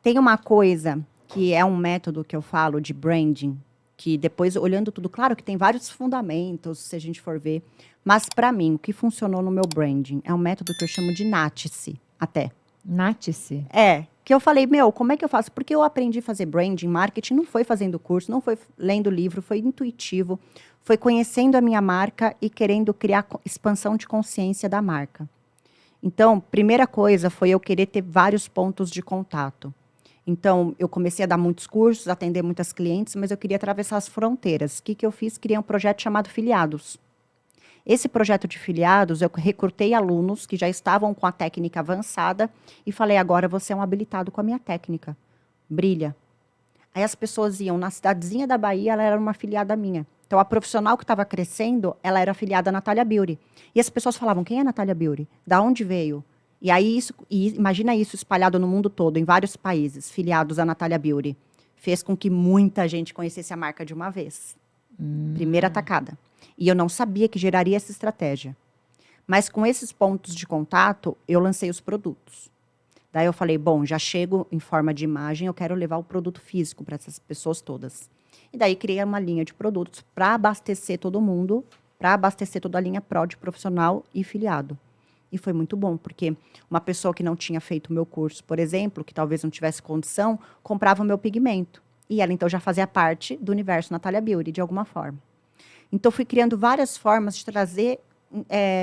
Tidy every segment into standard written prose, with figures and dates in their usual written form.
Tem uma coisa que é um método que eu falo de branding, que depois, olhando tudo, claro que tem vários fundamentos, se a gente for ver, mas para mim, o que funcionou no meu branding é um método que eu chamo de NATCE, até. NATCE? Que eu falei, meu, como é que eu faço? Porque eu aprendi a fazer branding, marketing, não foi fazendo curso, não foi lendo livro, foi intuitivo, foi conhecendo a minha marca e querendo criar expansão de consciência da marca. Então, primeira coisa foi eu querer ter vários pontos de contato. Então, eu comecei a dar muitos cursos, atender muitas clientes, mas eu queria atravessar as fronteiras. O que eu fiz? Criei um projeto chamado Filiados. Esse projeto de filiados, eu recrutei alunos que já estavam com a técnica avançada e falei, agora você é um habilitado com a minha técnica. Brilha. Aí as pessoas iam na cidadezinha da Bahia, ela era uma afiliada minha. Então, a profissional que estava crescendo, ela era afiliada à Natália Beauty. E as pessoas falavam, quem é a Natália Beauty? Da onde veio? E aí, imagina isso espalhado no mundo todo, em vários países, filiados à Natália Beauty. Fez com que muita gente conhecesse a marca de uma vez. Primeira tacada. E eu não sabia que geraria essa estratégia. Mas com esses pontos de contato, eu lancei os produtos. Daí eu falei, bom, já chego em forma de imagem, eu quero levar o produto físico para essas pessoas todas. E daí criei uma linha de produtos para abastecer todo mundo, para abastecer toda a linha Pro de profissional e filiado. E foi muito bom, porque uma pessoa que não tinha feito o meu curso, por exemplo, que talvez não tivesse condição, comprava o meu pigmento. E ela, então, já fazia parte do universo Natália Beauty, de alguma forma. Então, fui criando várias formas de trazer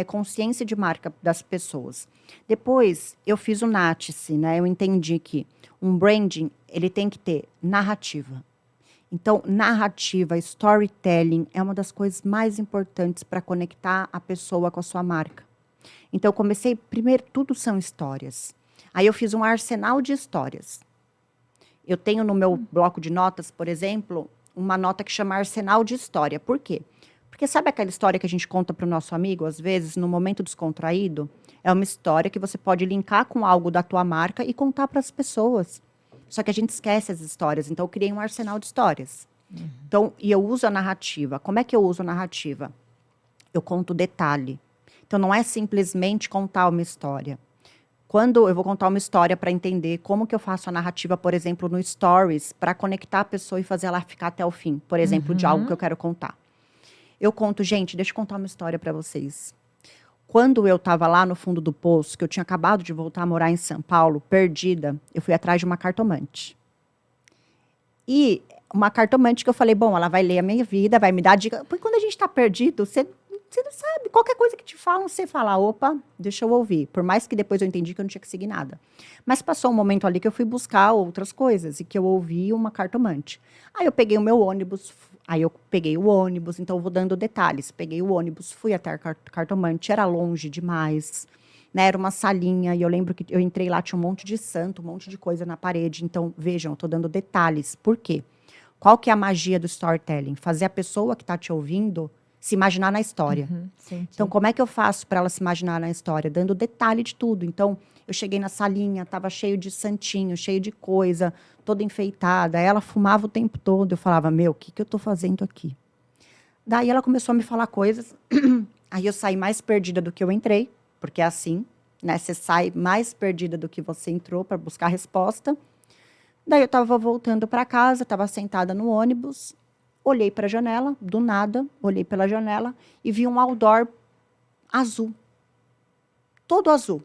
consciência de marca das pessoas. Depois, eu fiz o NATCE, né? Eu entendi que um branding, ele tem que ter narrativa. Então, narrativa, storytelling, é uma das coisas mais importantes para conectar a pessoa com a sua marca. Então, eu comecei, primeiro, tudo são histórias. Aí, eu fiz um arsenal de histórias. Eu tenho no meu bloco de notas, por exemplo, uma nota que chama Arsenal de História. Por quê? Porque sabe aquela história que a gente conta para o nosso amigo, às vezes, no momento descontraído? É uma história que você pode linkar com algo da tua marca e contar para as pessoas. Só que a gente esquece as histórias, então eu criei um arsenal de histórias. Então, e eu uso a narrativa. Como é que eu uso a narrativa? Eu conto detalhe. Então, não é simplesmente contar uma história. Quando eu vou contar uma história para entender como que eu faço a narrativa, por exemplo, no Stories, para conectar a pessoa e fazer ela ficar até o fim, por exemplo, de algo que eu quero contar. Eu conto, gente, deixa eu contar uma história para vocês. Quando eu estava lá no fundo do poço, que eu tinha acabado de voltar a morar em São Paulo, perdida, eu fui atrás de uma cartomante. E uma cartomante que eu falei, bom, ela vai ler a minha vida, vai me dar dica. Porque quando a gente está perdido, você não sabe. Qualquer coisa que te falam, você fala, opa, deixa eu ouvir. Por mais que depois eu entendi que eu não tinha que seguir nada. Mas passou um momento ali que eu fui buscar outras coisas e que eu ouvi uma cartomante. Aí eu peguei o meu ônibus, então eu vou dando detalhes. Peguei o ônibus, fui até a cartomante, era longe demais. Né, era uma salinha, e eu lembro que eu entrei lá, tinha um monte de santo, um monte de coisa na parede. Então, vejam, eu estou dando detalhes. Por quê? Qual que é a magia do storytelling? Fazer a pessoa que está te ouvindo se imaginar na história. Então, como é que eu faço para ela se imaginar na história? Dando detalhe de tudo. Então, eu cheguei na salinha, estava cheio de santinho, cheio de coisa, toda enfeitada. Ela fumava o tempo todo. Eu falava, meu, o que eu estou fazendo aqui? Daí ela começou a me falar coisas. Aí eu saí mais perdida do que eu entrei, porque é assim, né? Você sai mais perdida do que você entrou para buscar resposta. Daí eu estava voltando para casa, estava sentada no ônibus, olhei para a janela, do nada, olhei pela janela e vi um outdoor azul. Todo azul,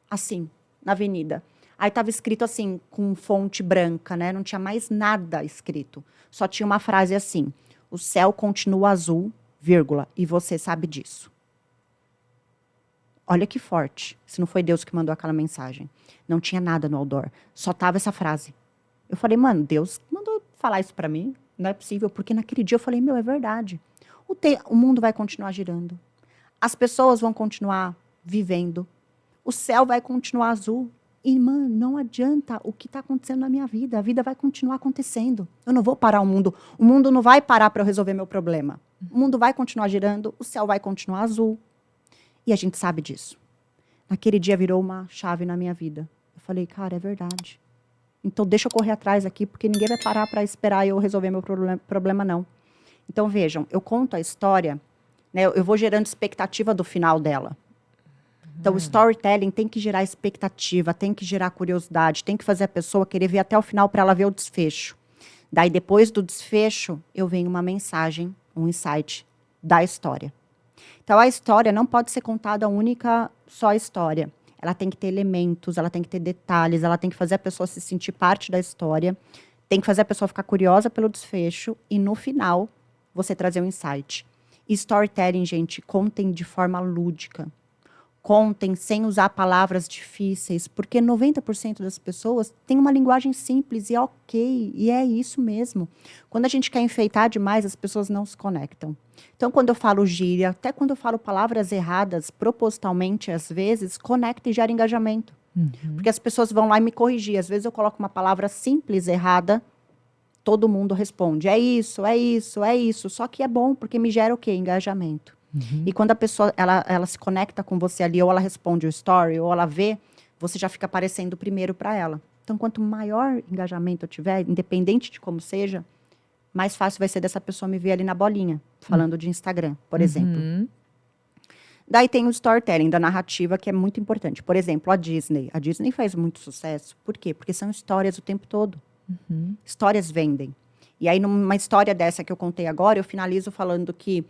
assim, na avenida. Aí estava escrito assim, com fonte branca, né? Não tinha mais nada escrito. Só tinha uma frase assim, o céu continua azul, vírgula, e você sabe disso. Olha que forte, se não foi Deus que mandou aquela mensagem. Não tinha nada no outdoor, só tava essa frase. Eu falei, mano, Deus mandou falar isso para mim, não é possível, porque naquele dia eu falei, meu, é verdade. O mundo vai continuar girando, as pessoas vão continuar vivendo, o céu vai continuar azul. E, mano, não adianta o que está acontecendo na minha vida, a vida vai continuar acontecendo. Eu não vou parar o mundo não vai parar para eu resolver meu problema. O mundo vai continuar girando, o céu vai continuar azul. E a gente sabe disso. Naquele dia virou uma chave na minha vida. Eu falei, cara, é verdade. Então deixa eu correr atrás aqui, porque ninguém vai parar para esperar eu resolver meu problema, não. Então vejam, eu conto a história, né, eu vou gerando expectativa do final dela. Então, o storytelling tem que gerar expectativa, tem que gerar curiosidade, tem que fazer a pessoa querer ver até o final para ela ver o desfecho. Daí, depois do desfecho, eu venho uma mensagem, um insight da história. Então, a história não pode ser contada só a história. Ela tem que ter elementos, ela tem que ter detalhes, ela tem que fazer a pessoa se sentir parte da história, tem que fazer a pessoa ficar curiosa pelo desfecho e, no final, você trazer um insight. E storytelling, gente, contem de forma lúdica. Contem sem usar palavras difíceis, porque 90% das pessoas têm uma linguagem simples e ok, e é isso mesmo. Quando a gente quer enfeitar demais, as pessoas não se conectam. Então, quando eu falo gíria, até quando eu falo palavras erradas, propositalmente, às vezes, conecta e gera engajamento. Porque as pessoas vão lá e me corrigir. Às vezes eu coloco uma palavra simples, errada, todo mundo responde. É isso, é isso, é isso. Só que é bom, porque me gera o quê? Engajamento. E quando a pessoa, ela se conecta com você ali, ou ela responde o story, ou ela vê, você já fica aparecendo primeiro para ela. Então, quanto maior engajamento eu tiver, independente de como seja, mais fácil vai ser dessa pessoa me ver ali na bolinha, falando de Instagram, por exemplo. Daí tem o storytelling, da narrativa, que é muito importante. Por exemplo, a Disney. A Disney faz muito sucesso. Por quê? Porque são histórias o tempo todo. Histórias vendem. E aí, numa história dessa que eu contei agora, eu finalizo falando que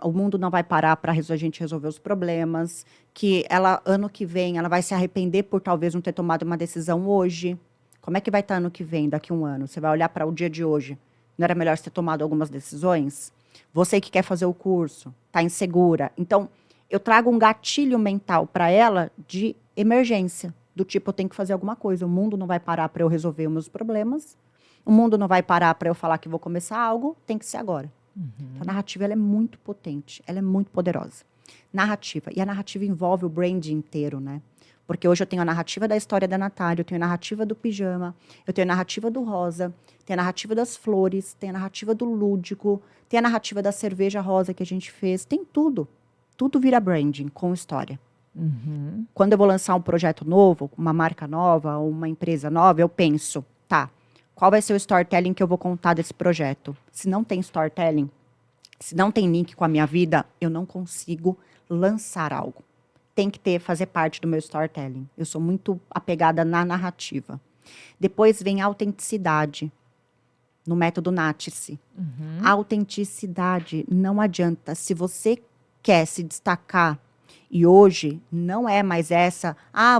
o mundo não vai parar para a gente resolver os problemas, que ano que vem, ela vai se arrepender por talvez não ter tomado uma decisão hoje. Como é que vai estar ano que vem, daqui a um ano? Você vai olhar para o dia de hoje. Não era melhor você ter tomado algumas decisões? Você que quer fazer o curso, está insegura. Então, eu trago um gatilho mental para ela de emergência. Do tipo, eu tenho que fazer alguma coisa. O mundo não vai parar para eu resolver os meus problemas. O mundo não vai parar para eu falar que vou começar algo. Tem que ser agora. A narrativa ela é muito potente, ela é muito poderosa. Narrativa. E a narrativa envolve o brand inteiro, né? Porque hoje eu tenho a narrativa da história da Natália, eu tenho a narrativa do pijama, eu tenho a narrativa do rosa, tenho a narrativa das flores, tenho a narrativa do lúdico, tem a narrativa da cerveja rosa que a gente fez, tem tudo. Tudo vira branding com história. Quando eu vou lançar um projeto novo, uma marca nova, ou uma empresa nova, eu penso, tá, qual vai ser o storytelling que eu vou contar desse projeto? Se não tem storytelling, se não tem link com a minha vida, eu não consigo lançar algo. Tem que fazer parte do meu storytelling. Eu sou muito apegada na narrativa. Depois vem a autenticidade, no método Nátice. A autenticidade não adianta. Se você quer se destacar, e hoje não é mais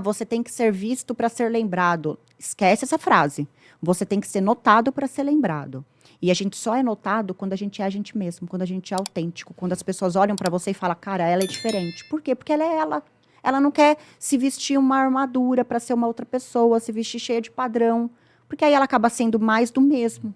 você tem que ser visto para ser lembrado. Esquece essa frase. Você tem que ser notado para ser lembrado. E a gente só é notado quando a gente é a gente mesmo, quando a gente é autêntico, quando as pessoas olham para você e falam, cara, ela é diferente. Por quê? Porque ela é ela. Ela não quer se vestir uma armadura para ser uma outra pessoa, se vestir cheia de padrão, porque aí ela acaba sendo mais do mesmo.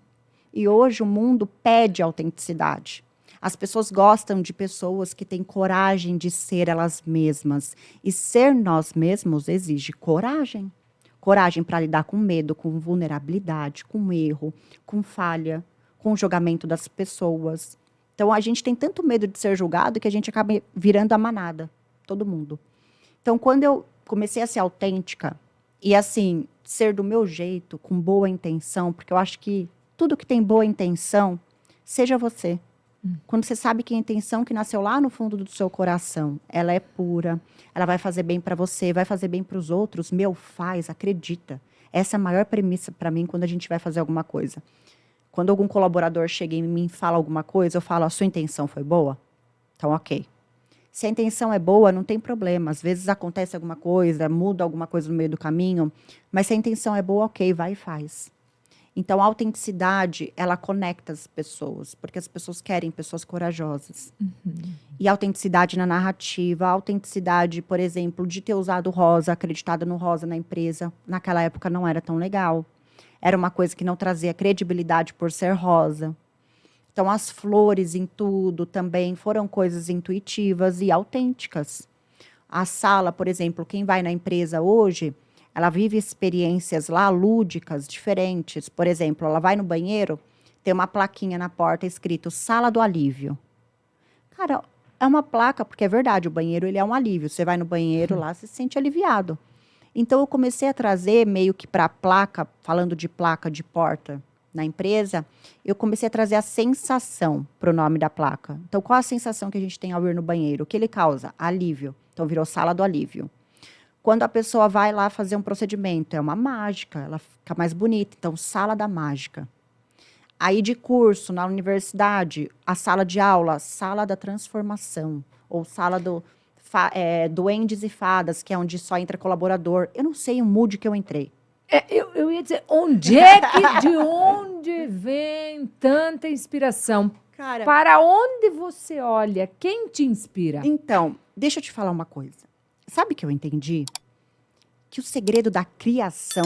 E hoje o mundo pede autenticidade. As pessoas gostam de pessoas que têm coragem de ser elas mesmas. E ser nós mesmos exige coragem. Coragem para lidar com medo, com vulnerabilidade, com erro, com falha, com o julgamento das pessoas. Então, a gente tem tanto medo de ser julgado que a gente acaba virando a manada, todo mundo. Então, quando eu comecei a ser autêntica e, assim, ser do meu jeito, com boa intenção, porque eu acho que tudo que tem boa intenção, seja você. Quando você sabe que a intenção que nasceu lá no fundo do seu coração, ela é pura, ela vai fazer bem para você, vai fazer bem para os outros, faz, acredita. Essa é a maior premissa para mim quando a gente vai fazer alguma coisa. Quando algum colaborador chega em mim e fala alguma coisa, eu falo, a sua intenção foi boa? Então, ok. Se a intenção é boa, não tem problema. Às vezes acontece alguma coisa, muda alguma coisa no meio do caminho, mas se a intenção é boa, ok, vai e faz. Então, a autenticidade, ela conecta as pessoas, porque as pessoas querem pessoas corajosas. E a autenticidade na narrativa, a autenticidade, por exemplo, de ter usado rosa, acreditada no rosa na empresa, naquela época não era tão legal. Era uma coisa que não trazia credibilidade por ser rosa. Então, as flores em tudo também foram coisas intuitivas e autênticas. A sala, por exemplo, quem vai na empresa hoje, ela vive experiências lá lúdicas, diferentes. Por exemplo, ela vai no banheiro, tem uma plaquinha na porta escrito Sala do Alívio. Cara, é uma placa, porque é verdade, o banheiro ele é um alívio. Você vai no banheiro lá, você se sente aliviado. Então, eu comecei a trazer meio que para a placa, falando de placa de porta na empresa, eu comecei a trazer a sensação para o nome da placa. Então, qual a sensação que a gente tem ao ir no banheiro? O que ele causa? Alívio. Então, virou sala do alívio. Quando a pessoa vai lá fazer um procedimento, é uma mágica, ela fica mais bonita. Então, sala da mágica. Aí, de curso, na universidade, a sala de aula, sala da transformação. Ou sala do duendes e fadas, que é onde só entra colaborador. Eu não sei o mood que eu entrei. Eu ia dizer, de onde vem tanta inspiração? Cara, Para onde você olha? Quem te inspira? então, deixa eu te falar uma coisa. Sabe o que eu entendi? Que o segredo da criação,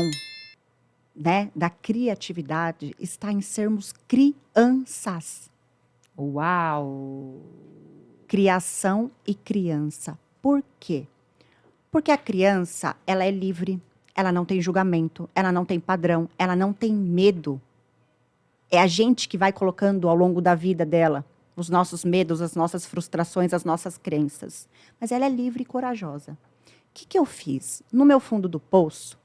né, da criatividade, está em sermos crianças. Uau! Criação e criança. Por quê? Porque a criança, ela é livre, ela não tem julgamento, ela não tem padrão, ela não tem medo. É a gente que vai colocando ao longo da vida dela os nossos medos, as nossas frustrações, as nossas crenças. Mas ela é livre e corajosa. O que eu fiz? No meu fundo do poço,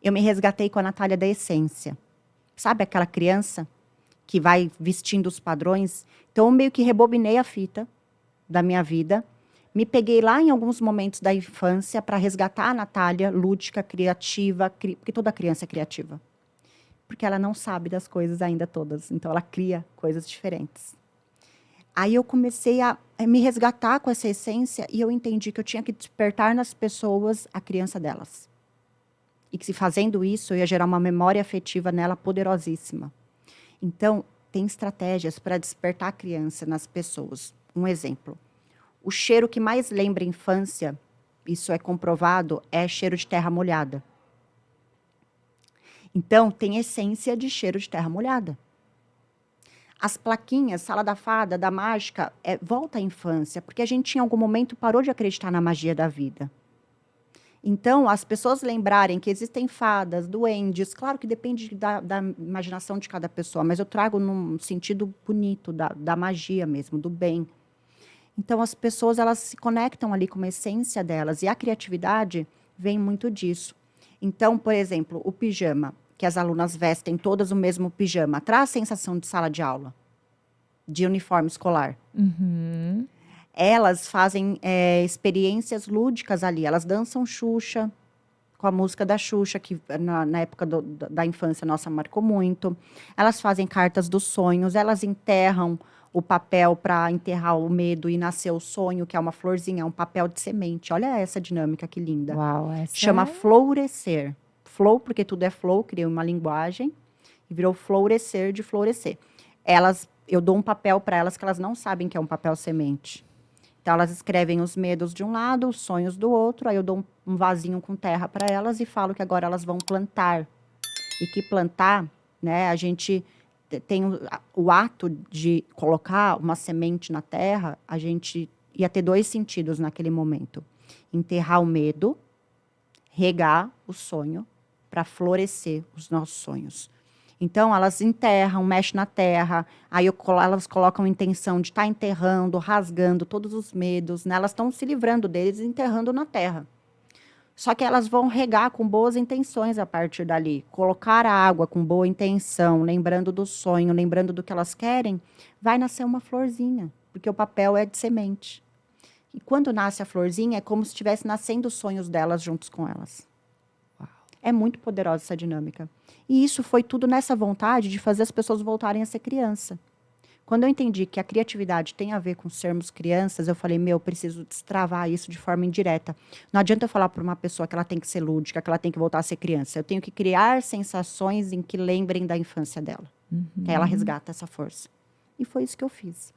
eu me resgatei com a Natália da Essência. Sabe aquela criança que vai vestindo os padrões? Então, eu meio que rebobinei a fita da minha vida. Me peguei lá em alguns momentos da infância para resgatar a Natália, lúdica, criativa, porque toda criança é criativa. Porque ela não sabe das coisas ainda todas. Então, ela cria coisas diferentes. Aí eu comecei a me resgatar com essa essência e eu entendi que eu tinha que despertar nas pessoas a criança delas. E que se fazendo isso, eu ia gerar uma memória afetiva nela poderosíssima. Então, tem estratégias para despertar a criança nas pessoas. Um exemplo. O cheiro que mais lembra a infância, isso é comprovado, é cheiro de terra molhada. Então, tem essência de cheiro de terra molhada. As plaquinhas, sala da fada, da mágica, volta à infância, porque a gente em algum momento parou de acreditar na magia da vida. Então, as pessoas lembrarem que existem fadas, duendes, claro que depende da imaginação de cada pessoa, mas eu trago num sentido bonito, da magia mesmo, do bem. Então, as pessoas, elas se conectam ali com a essência delas, e a criatividade vem muito disso. Então, por exemplo, o pijama, que as alunas vestem todas o mesmo pijama, traz sensação de sala de aula, de uniforme escolar. Uhum. Elas fazem experiências lúdicas ali, elas dançam Xuxa, com a música da Xuxa, que na época da infância nossa marcou muito. Elas fazem cartas dos sonhos, elas enterram o papel para enterrar o medo e nascer o sonho, que é uma florzinha, é um papel de semente. Olha essa dinâmica, que linda. Uau, essa Chama florescer. Flow, porque tudo é flow, criei uma linguagem, e virou florescer de florescer. Eu dou um papel para elas que elas não sabem que é um papel semente. Então, elas escrevem os medos de um lado, os sonhos do outro, aí eu dou um vasinho com terra para elas e falo que agora elas vão plantar. E que plantar, né, a gente tem o ato de colocar uma semente na terra, a gente ia ter 2 sentidos naquele momento. Enterrar o medo, regar o sonho, para florescer os nossos sonhos. Então, elas enterram, mexem na terra, aí elas colocam a intenção de estar enterrando, rasgando todos os medos, né? Elas estão se livrando deles e enterrando na terra. Só que elas vão regar com boas intenções a partir dali. Colocar a água com boa intenção, lembrando do sonho, lembrando do que elas querem, vai nascer uma florzinha, porque o papel é de semente. E quando nasce a florzinha, é como se estivesse nascendo os sonhos delas juntos com elas. É muito poderosa essa dinâmica. E isso foi tudo nessa vontade de fazer as pessoas voltarem a ser criança. Quando eu entendi que a criatividade tem a ver com sermos crianças, eu falei, eu preciso destravar isso de forma indireta. Não adianta eu falar para uma pessoa que ela tem que ser lúdica, que ela tem que voltar a ser criança. Eu tenho que criar sensações em que lembrem da infância dela. Que aí ela resgata essa força. E foi isso que eu fiz.